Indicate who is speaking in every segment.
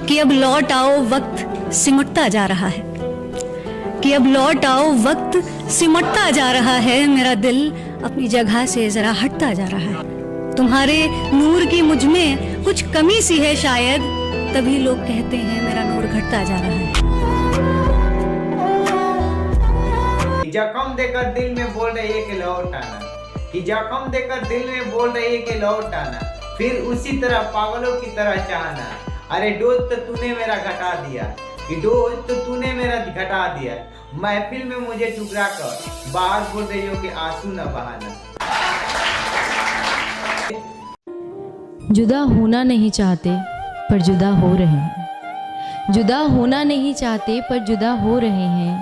Speaker 1: कि अब लौट आओ वक्त सिमटता जा रहा है, कि अब लौट आओ वक्त सिमटता जा रहा है, मेरा दिल अपनी जगह से जरा हटता जा रहा है। तुम्हारे नूर की मुझ में कुछ कमी सी है शायद, तभी लोग कहते हैं मेरा नूर घटता जा रहा है।
Speaker 2: जख्म देकर दिल में बोल रही है कि लौट आना, कि जख्म देकर दिल में बोल रही है कि लौट आना, फिर उसी तरह पागलों की तरह चाहना। अरे डोज तो तूने मेरा घटा दिया, कि डोज तो तूने मेरा घटा दिया, महफिल में मुझे ठुकरा कर बाहर बोल रही हो कि आंसू न बहाना।
Speaker 3: जुदा होना नहीं चाहते पर जुदा हो रहे हैं, जुदा होना नहीं चाहते पर जुदा हो रहे हैं,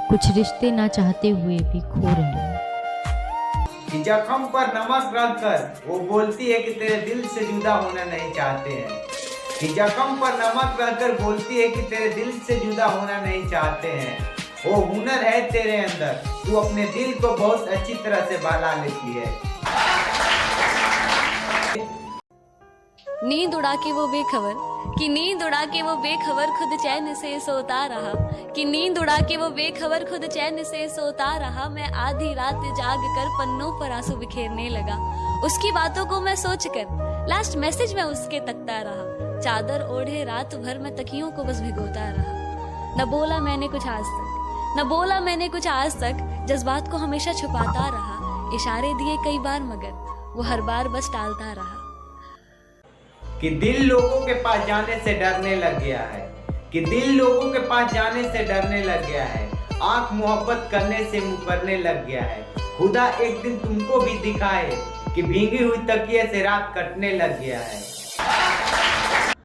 Speaker 3: कुछ रिश्ते ना चाहते हुए भी खो रहे हैं।
Speaker 2: कि जख्म पर नमक रख कर वो बोलती है कि तेरे दिल से जुदा होना नहीं चाहते हैं, कि जख्म पर नमक रख कर बोलती है कि तेरे दिल से जुदा होना नहीं चाहते हैं। वो हुनर है तेरे अंदर, तू अपने दिल को बहुत अच्छी तरह से बहला लेती है।
Speaker 4: नींद उड़ा के वो बेखबर, कि नींद उड़ा के वो बेखबर खुद चैन से सोता रहा, कि नींद उड़ा के वो बेखबर खुद चैन से सोता रहा। मैं आधी रात जाग कर पन्नों पर आंसू बिखेरने लगा, उसकी बातों को मैं सोच कर लास्ट मैसेज में उसके तकता रहा। चादर ओढ़े रात भर मैं तकियों को बस भिगोता रहा। न बोला मैंने कुछ आज तक, न बोला मैंने कुछ आज तक, जज्बात को हमेशा छुपाता रहा। इशारे दिए कई बार मगर वो हर बार बस टालता रहा।
Speaker 2: कि दिल लोगों के पास जाने से डरने लग गया है, कि दिल लोगों के पास जाने से डरने लग गया है, आंख मोहब्बत करने से मुकरने लग गया है। खुदा एक दिन तुमको भी दिखाए कि भीगी हुई तकिए से रात कटने लग गया है।